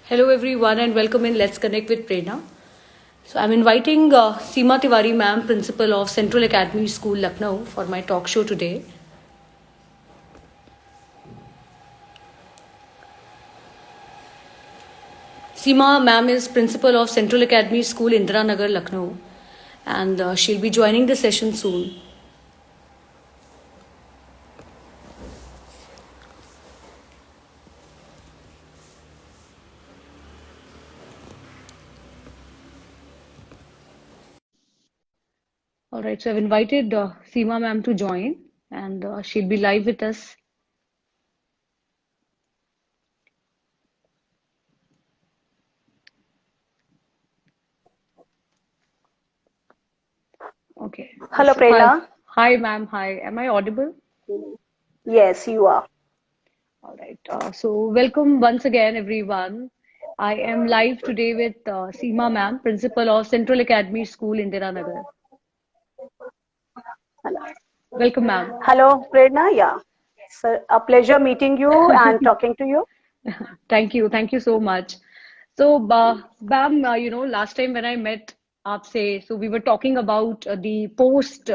Hello everyone and welcome in Let's Connect with Prerna. So I'm inviting Seema Tiwari ma'am, principal of Central Academy School, Lucknow, for my talk show today. Seema ma'am is principal of Central Academy School, Indira Nagar, Lucknow, and she'll be joining the session soon. All right, so I've invited Seema ma'am to join, and she'll be live with us. Okay. Hello, So, Prerna. hi ma'am. Hi. Am I audible? Yes, you are. All right. So welcome once again, everyone. I am live today with Seema ma'am, principal of Central Academy School, Indira Nagar. Hello, Welcome, ma'am. Hello, Prerna. Yeah, it's a pleasure meeting you and talking to you. Thank you. Thank you so much. So, ma'am, last time when I met aapse, so we were talking about the post,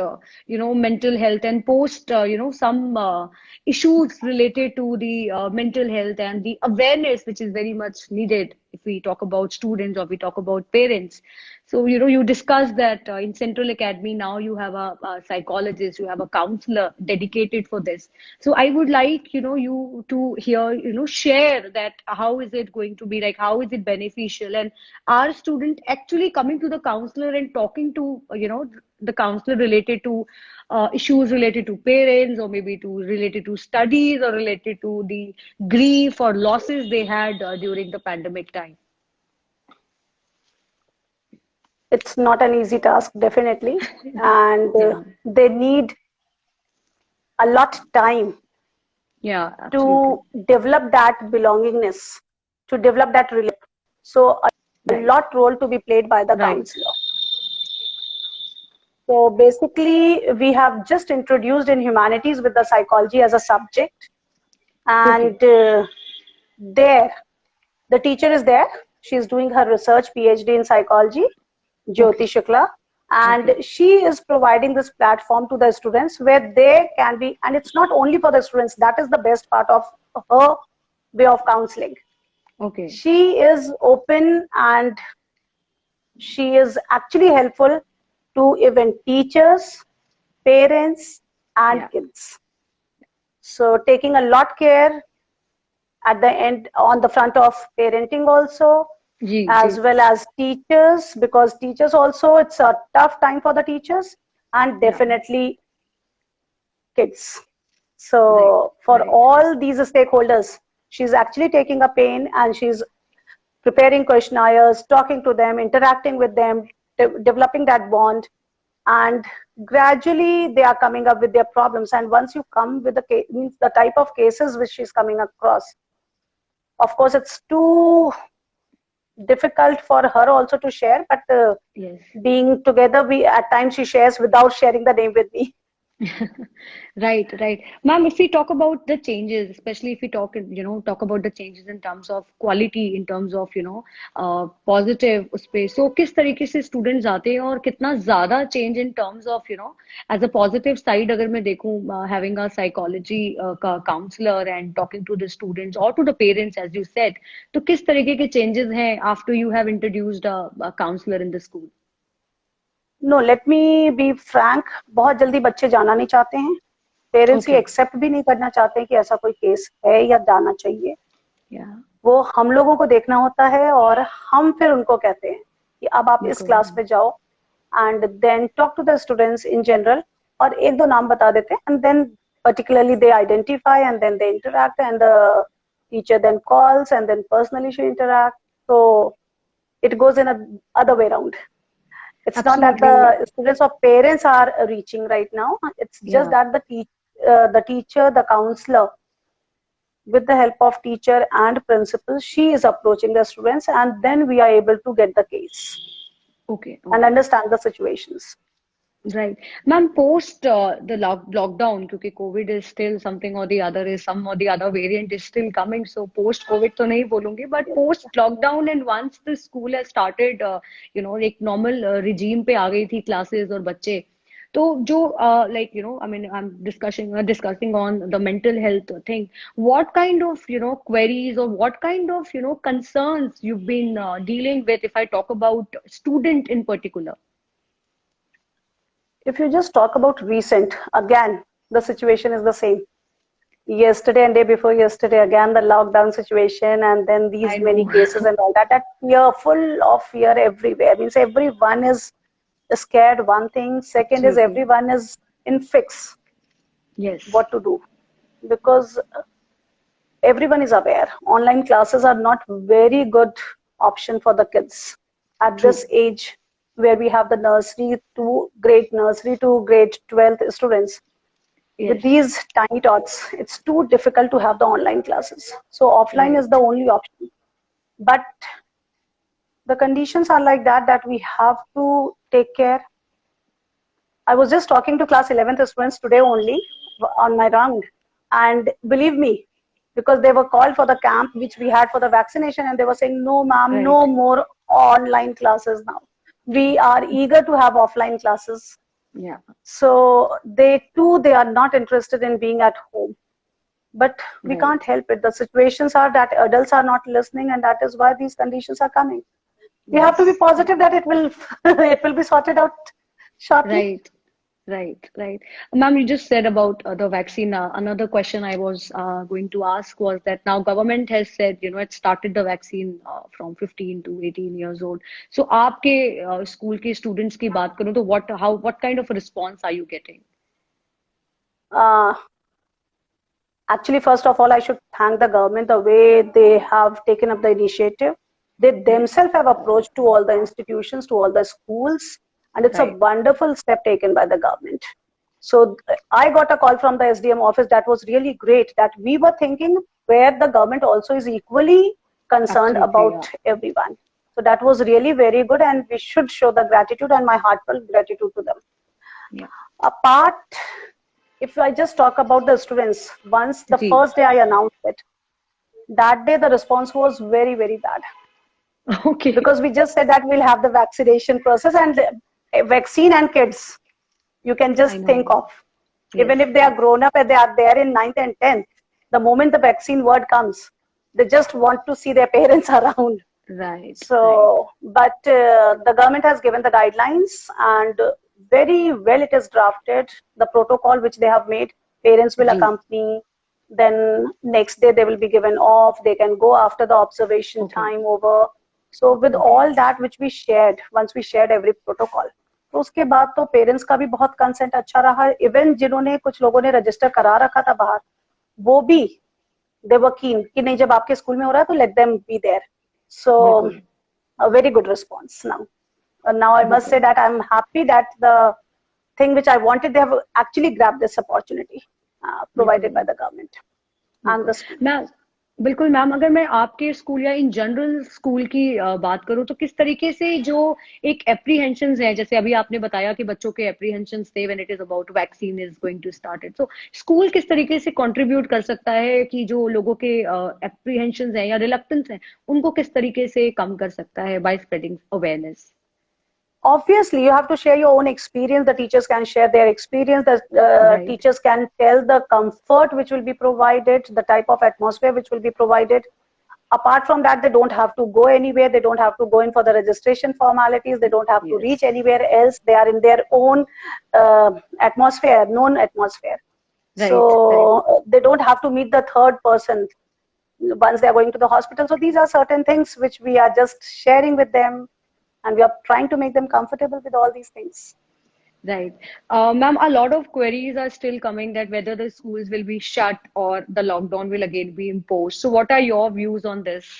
mental health and post, some issues related to the mental health and the awareness, which is very much needed if we talk about students or we talk about parents. So, you discussed that in Central Academy now you have a psychologist, you have a counselor dedicated for this. So, I would like, you to hear, share that how is it going to be like, how is it beneficial, and are student actually coming to the counselor and talking to, the counselor related to issues related to parents or maybe to related to studies or related to the grief or losses they had during the pandemic time. It's not an easy task, definitely, and Yeah. they need a lot time Yeah, absolutely. to develop that belongingness, to develop that relationship. So a Right. lot role to be played by the Right. counselor. So basically, we have just introduced in humanities with the psychology as a subject, Okay. and there the teacher is there. She's doing her research PhD in psychology, Jyoti Okay. Shukla, and Okay. she is providing this platform to the students where they can be, and it's not only for the students, that is the best part of her way of counseling. Okay. She is open and she is actually helpful to even teachers, parents, and Yeah. kids. So taking a lot care at the end on the front of parenting also, Ji, as ji. well as teachers, because teachers also, it's a tough time for the teachers, and Yeah. definitely kids. Right. So for Right. all these stakeholders, she's actually taking a pain and she's preparing questionnaires, talking to them, interacting with them, developing that bond, and gradually they are coming up with their problems. And once you come with means the type of cases which she's coming across, of course it's too difficult for her also to share, but Yes. being together, we at times she shares without sharing the name with me. Right, right. Ma'am, if we talk about the changes, especially if we talk, talk about the changes in terms of quality, in terms of, positive space. So, किस तरीके से students आते हैं और कितना ज़्यादा change in terms of, as a positive side अगर मैं देखूं, having a psychology counselor and talking to the students or to the parents, as you said, तो किस तरीके के changes हैं after you have introduced a counselor in the school? No let me be frank, बहुत जल्दी बच्चे जाना नहीं चाहते हैं, पेरेंट्स ये Okay. एक्सेप्ट भी नहीं करना चाहते हैं कि ऐसा कोई केस है या जाना चाहिए. Yeah. वो हम लोगों को देखना होता है और हम फिर उनको कहते हैं कि अब आप इस Go क्लास on. पे जाओ and then talk to the students in general, और एक दो नाम बता देते हैं and then particularly they identify and then they interact and the teacher then calls and then personally she interact. So it goes in a other way around. It's not that Absolutely. the students or parents are reaching right now. It's just Yeah. that the teacher, the counselor, with the help of teacher and principal, she is approaching the students, and then we are able to get the case Okay. and Okay. understand the situations. Right. Ma'am, post the lockdown, क्योंकि COVID is still something or the other is some or the other variant is still coming. So post COVID तो नहीं बोलूंगी, but post lockdown and once the school has started, एक normal regime पे आ गई थी classes और बच्चे. तो जो I mean, I'm discussing on the mental health thing. What kind of queries or what kind of concerns you've been dealing with, if I talk about student in particular? If you just talk about recent, again, the situation is the same. Yesterday and day before yesterday, again, the lockdown situation, and then I these many know. cases and all that. That fear, full of fear everywhere. Means everyone is scared, one thing. Second is Absolutely. everyone is in fix Yes. what to do. Because everyone is aware. Online classes are not very good option for the kids at True. this age where we have the nursery to grade 12th students. With Yes. these tiny tots, it's too difficult to have the online classes. So offline is the Right. only option. But the conditions are like that, that we have to take care. I was just talking to class 11th students today only on my round. And believe me, because they were called for the camp which we had for the vaccination, and they were saying, no, ma'am, Right. no more online classes now. We are eager to have offline classes. Yeah. So they are not interested in being at home. But we Right. can't help it. The situations are that adults are not listening, and that is why these conditions are coming. We have to be Yes. positive that it will it will be sorted out shortly. Right. Right. Right. Ma'am, you just said about the vaccine. Another question I was going to ask was that now government has said, it started the vaccine from 15 to 18 years old. So आपके school के students की बात करूँ तो what kind of a response are you getting? Uh, Actually, first of all, I should thank the government the way they have taken up the initiative. They Yes. themselves have approached to all the institutions, to all the schools, and it's a Right. wonderful step taken by the government. So I got a call from the SDM office that was really great, that we were thinking where the government also is equally concerned Absolutely. about Yeah. everyone. So that was really very good, and we should show the gratitude and my heartfelt gratitude to them. Yeah. Apart, if I just talk about the students, once the ji. first day I announced it, that day the response was very, very bad, Okay. because we just said that we'll have the vaccination process, and vaccine and kids, you can I just think know. of. Yes. Even if they are grown up and they are there in ninth and 10th, the moment the vaccine word comes, they just want to see their parents around. Right. Right. So, but the government has given the guidelines, and very well it is drafted. The protocol which they have made, parents will ji. accompany. Then next day they will be given off. They can go after the observation Okay. time over. So with Okay. all that which we shared, once we shared every protocol, तो उसके बाद तो parents का भी बहुत consent अच्छा रहा. Even जिन्होंने कुछ लोगों ने रजिस्टर करा रखा था बाहर, वो भी they were keen कि नहीं, जब आपके स्कूल में हो रहा है तो let them be there. So बिल्कुल. a very good response now. Now I must say बिल्कुल. that I'm happy that the thing which I wanted, they have actually grabbed this opportunity बिल्कुल provided by ma'am. the government and बिल्कुल. the school. Ma'am, बिल्कुल ma'am, अगर मैं आपके school या in general school की बात करूं तो किस तरीके से जो एक एप्रीहेंशंस है, जैसे अभी आपने बताया कि बच्चों के एप्रीहेंशंस थे when it is about vaccine is going to started, तो स्कूल किस तरीके से कंट्रीब्यूट कर सकता है कि जो लोगों के एप्रीहेंशंस हैं या रिलक्टेंस हैं उनको किस तरीके से कम कर सकता है by spreading awareness? Obviously, you have to share your own experience. The teachers can share their experience. The right. teachers can tell the comfort which will be provided, the type of atmosphere which will be provided. Apart from that, they don't have to go anywhere. They don't have to go in for the registration formalities. They don't have to yes. reach anywhere else. They are in their own atmosphere, known atmosphere. Right. Right. So they don't have to meet the third person once they are going to the hospital. So these are certain things which we are just sharing with them, and we are trying to make them comfortable with all these things. Right. Ma'am, a lot of queries are still coming that whether the schools will be shut or the lockdown will again be imposed. So, what are your views on this?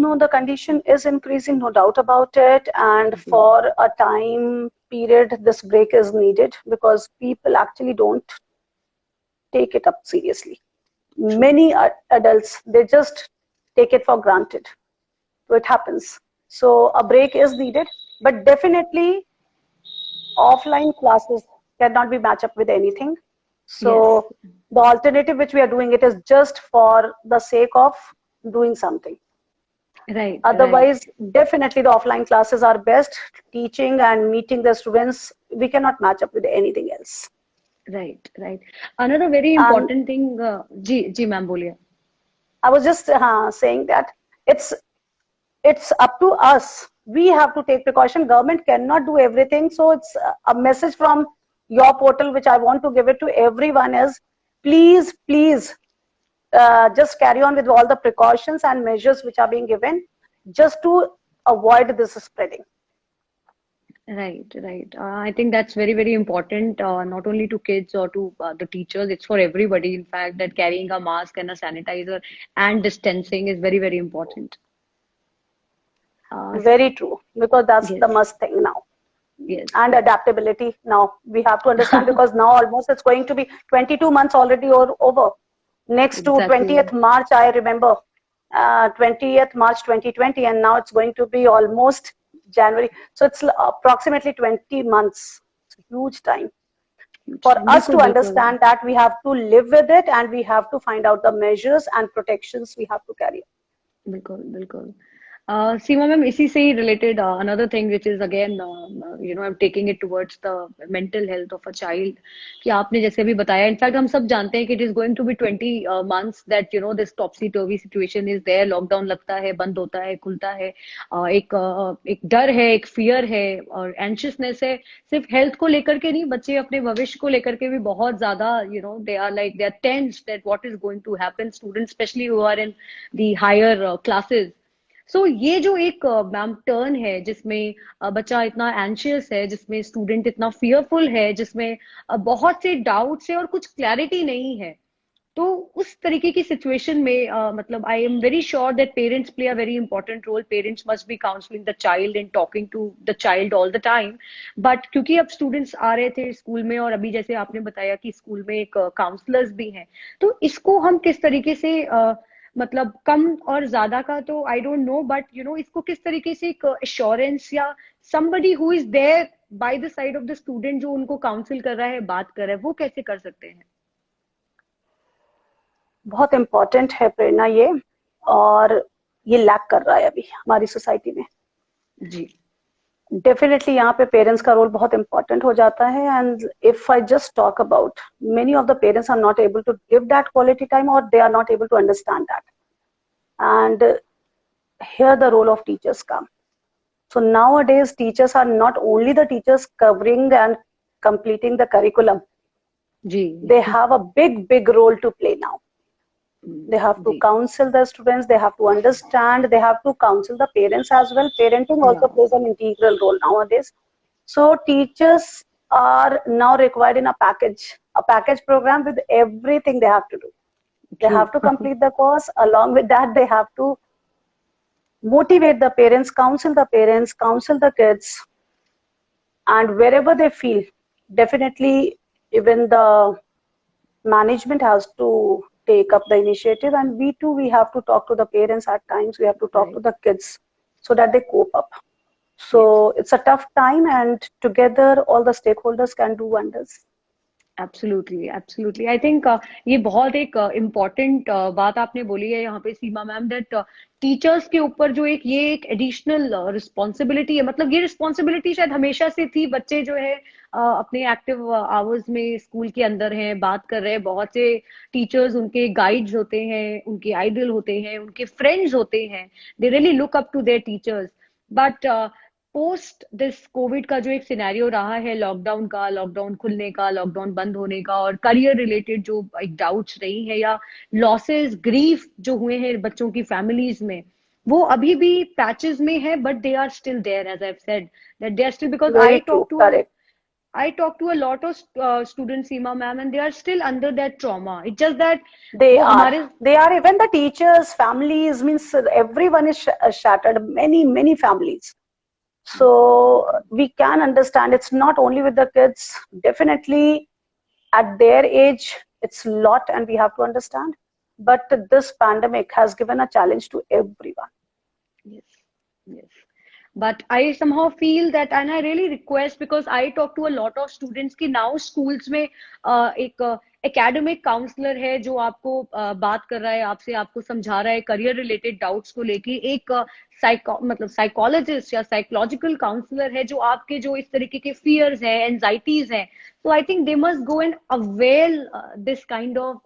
No, the condition is increasing, no doubt about it. And जी. for a time period, this break is needed, because people actually don't take it up seriously. True. Many adults, they just take it for granted. So it happens. So a break is needed. But definitely offline classes cannot be matched up with anything. Yes. So the alternative which we are doing, it is just for the sake of doing something. Right, right. Otherwise, definitely the offline classes are best. Teaching and meeting the students, we cannot match up with anything else. Right, right. Another very And important thing, जी ma'am बोलिए. I was just saying that it's it's up to us. We have to take precaution. Government cannot do everything. So it's a message from your portal, which I want to give it to everyone is, please, please, just carry on with all the precautions and measures which are being given just to avoid this spreading. Right, right. I think that's very, very important, not only to kids or to the teachers, it's for everybody. In fact, that carrying a mask and a sanitizer and distancing is very, very important. Uh, Very true, because that's the yes, must thing now. yes, And yes. adaptability now we have to understand, because now almost it's going to be 22 months already or over. Next to Exactly. 20th March, I remember 20th March 2020, and now it's going to be almost January. So it's approximately 20 months. It's a huge time Huge for time. us to बिल्कुल, बिल्कुल, understand that we have to live with it, and we have to find out the measures and protections we have to carry. बिल्कुल, बिल्कुल. Seema ma'am, इसी से ही related another thing which is again I'm taking it towards the mental health of a child कि आपने जैसे अभी बताया, in fact हम सब जानते हैं कि it is going to be 20 months that this topsy turvy situation is there, lockdown लगता है, बंद होता है, खुलता है, एक डर है, एक fear है और anxiousness है, सिर्फ health को लेकर के नहीं, बच्चे अपने भविष्य को लेकर के भी बहुत ज्यादा they are tense that what is going to happen, students especially who are in the higher classes. सो ये जो एक मैम टर्न है जिसमें बच्चा इतना एंशियस है, जिसमें स्टूडेंट इतना फियरफुल है, जिसमें बहुत से डाउट्स है और कुछ क्लैरिटी नहीं है, तो उस तरीके की सिचुएशन में मतलब I am very sure that parents play a very important role. Parents must be counselling the child and talking to the child all the time. But क्योंकि अब स्टूडेंट्स आ रहे थे स्कूल में और अभी जैसे आपने बताया कि स्कूल में एक काउंसलर्स भी हैं, तो इसको हम किस तरीके से मतलब कम और ज्यादा का तो आई डोंट नो, बट इसको किस तरीके से एक एश्योरेंस या somebody who is there by the side of the student जो उनको काउंसिल कर रहा है, बात कर रहा है, वो कैसे कर सकते हैं? बहुत इम्पोर्टेंट है प्रेरणा ये, और ये लैक कर रहा है अभी हमारी सोसाइटी में. जी. डेफिनेटली यहाँ पे पेरेंट्स का रोल बहुत इंपॉर्टेंट हो जाता है. And if I just talk about, many of the parents are not able to give that quality time, और they are not able to understand that. And here the role of teachers come. So nowadays teachers are not only the teachers covering and completing the curriculum. जी. They have a big role to play now. They have to जी. counsel the students, they have to understand, they have to counsel the parents as well. Parenting also Yeah. plays an integral role nowadays. So teachers are now required in a package program with everything they have to do. They True. have to complete the course. Along with that, they have to motivate the parents, counsel the kids, and wherever they feel, definitely even the management has to take up the initiative, and we too, we have to talk to the parents at times, we have to talk to Right. the kids so that they cope up. Yes. So it's a tough time, and together all the stakeholders can do wonders. Absolutely, absolutely. I think ये बहुत एक important बात आपने बोली है यहाँ पे सीमा ma'am, that teachers के ऊपर जो ये एक एडिशनल रिस्पॉन्सिबिलिटी है. मतलब ये रिस्पॉन्सिबिलिटी शायद हमेशा से थी. बच्चे जो है अपने एक्टिव आवर्स में स्कूल के अंदर हैं, बात कर रहे हैं, बहुत से टीचर्स उनके गाइड्स होते हैं, उनके आइडल होते हैं, उनके फ्रेंड्स होते हैं, they really look up to their teachers. But post this covid का जो एक सिनेरियो रहा है, लॉकडाउन का, लॉकडाउन खुलने का, लॉकडाउन बंद होने का, और करियर रिलेटेड जो एक डाउट्स रही है या लॉसेस, ग्रीफ जो हुए हैं बच्चों की फैमिलीज में, वो अभी भी पैचेस में है, but they are still there, as I have said that they are still, because Very true, correct. I talk to a lot of students, Seema ma'am, and they are still under that trauma. It's just that They वो are. हमारे They are, even the teachers, families, means everyone is shattered. Many families. So we can understand it's not only with the kids. Definitely, at their age, it's a lot, and we have to understand. But this pandemic has given a challenge to everyone. yes, yes. but I somehow feel that, and I really request, because I talk to a lot of students कि now schools में एक academic counsellor है जो आपको बात कर रहा है आपसे, आपको समझा रहा है करियर रिलेटेड डाउट्स को लेके, एक मतलब साइकोलॉजिस्ट या साइकोलॉजिकल काउंसलर है जो आपके जो इस तरीके के फियर्स हैं, एंजाइटीज हैं, तो I think they must go and avail this kind of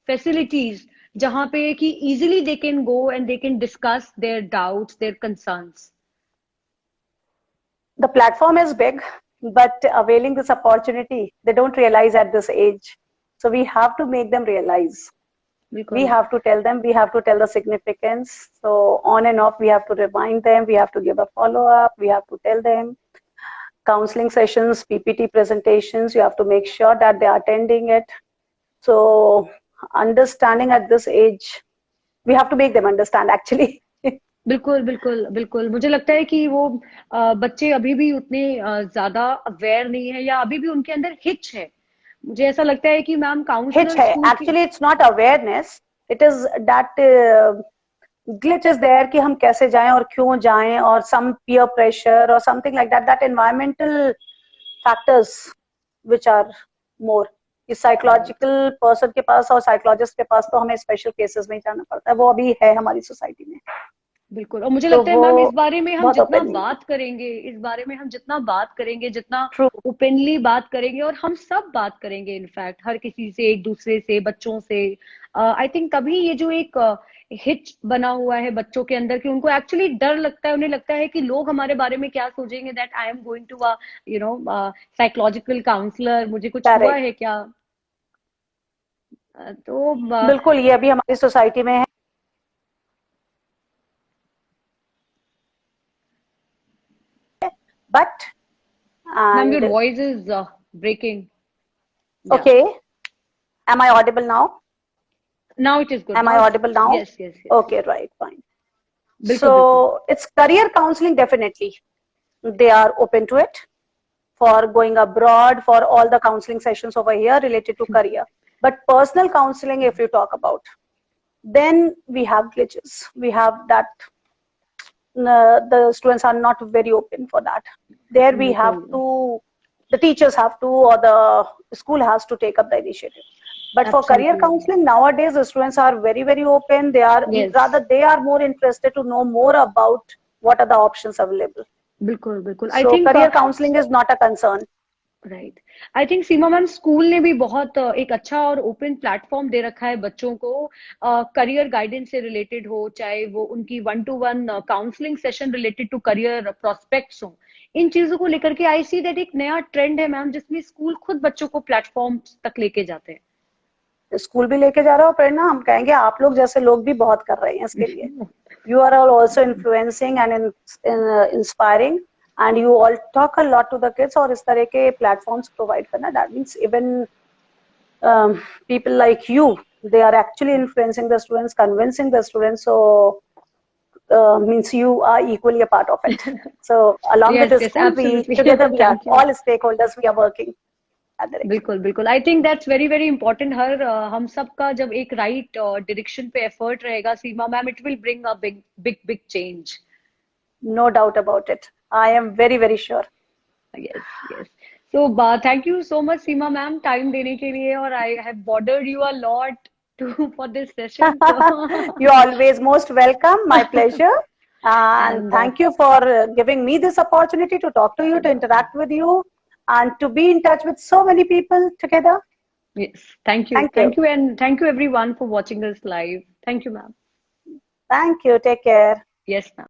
facilities, जहां पे कि easily they can go and they can discuss their doubts, their concerns. The platform is big, but availing this opportunity, they don't realize at this age. So we have to make them realize. We have to tell them, we have to tell the significance. So on and off, we have to remind them, we have to give a follow-up, we have to tell them. Counseling sessions, PPT presentations, you have to make sure that they are attending it. So understanding at this age, we have to make them understand actually. बिल्कुल बिल्कुल बिल्कुल. मुझे लगता है कि वो बच्चे अभी भी उतने ज्यादा अवेयर नहीं है, या अभी भी उनके अंदर हिच है. मुझे ऐसा लगता है कि ma'am counsellor actually it's not awareness, it is that glitch is there कि हम कैसे जाएं और क्यों जाएं, और some peer pressure or something like that, that environmental factors which are more. इस साइकोलॉजिकल पर्सन के पास और साइकोलॉजिस्ट के पास तो हमें स्पेशल केसेस में जाना पड़ता है, वो अभी है हमारी सोसाइटी में. बिल्कुल. और मुझे लगता है मैम इस बारे में हम जितना बात करेंगे, इस बारे में हम जितना बात करेंगे, जितना ओपनली बात करेंगे, और हम सब बात करेंगे इनफैक्ट हर किसी से, एक दूसरे से, बच्चों से, आई थिंक तभी ये जो एक हिच बना हुआ है बच्चों के अंदर कि उनको एक्चुअली डर लगता है, उन्हें लगता है कि लोग हमारे बारे में क्या सोचेंगे, that I am going to psychological counsellor, मुझे कुछ हुआ है क्या. तो बिल्कुल ये अभी हमारी सोसाइटी में है. But ma'am, your voice is breaking. Okay. Am I audible now? Now it is good. Am I audible now? Yes, yes, yes. Okay, right, fine. So it's career counseling, definitely. They are open to it for going abroad, for all the counseling sessions over here related to career. But personal counseling, if you talk about, then we have glitches. We have that the students are not very open for that. There we have to, the teachers have to, or the school has to take up the initiative. But for career counseling nowadays, the students are very, very open. They are rather, they are more interested to know more about what are the options available. बिल्कुल बिल्कुल. So I think career counseling is not a concern. Right. I think Seema ma'am school ने भी बहुत एक अच्छा और open platform दे रखा है बच्चों को, करियर गाइडेंस से रिलेटेड हो, चाहे वो उनकी 1-to-1 counselling session related to career prospects हो, इन चीजों को लेकर के आई सी दैट एक नया ट्रेंड है मैम, जिसमें स्कूल खुद बच्चों को प्लेटफॉर्म तक लेके जाते हैं. स्कूल भी लेके जा रहा है, प्रेरणा हम कहेंगे आप लोग जैसे लोग भी बहुत कर रहे हैं इसके लिए. You are all also influencing and inspiring. And you all talk a lot to the kids, और इस तरह के platforms provide करना, that means even people like you, they are actually influencing the students, convincing the students. So means you are equally a part of it. So along with the school, we together, we are all stakeholders, we are working. बिल्कुल बिल्कुल. I think that's very very important. हर हम सब का जब एक right direction पे effort रहेगा Seema ma'am, it will bring a big big big change. No doubt about it. I am very, very sure. Yes, yes. So, thank you so much, Seema ma'am, time देने के लिए, और I have bothered you a lot for this session. You're always most welcome. My pleasure. And thank you for giving me this opportunity to talk to you, to interact with you, and to be in touch with so many people together. Yes, thank you. Thank you, and thank you everyone for watching us live. Thank you, ma'am. Thank you. Take care. Yes, ma'am.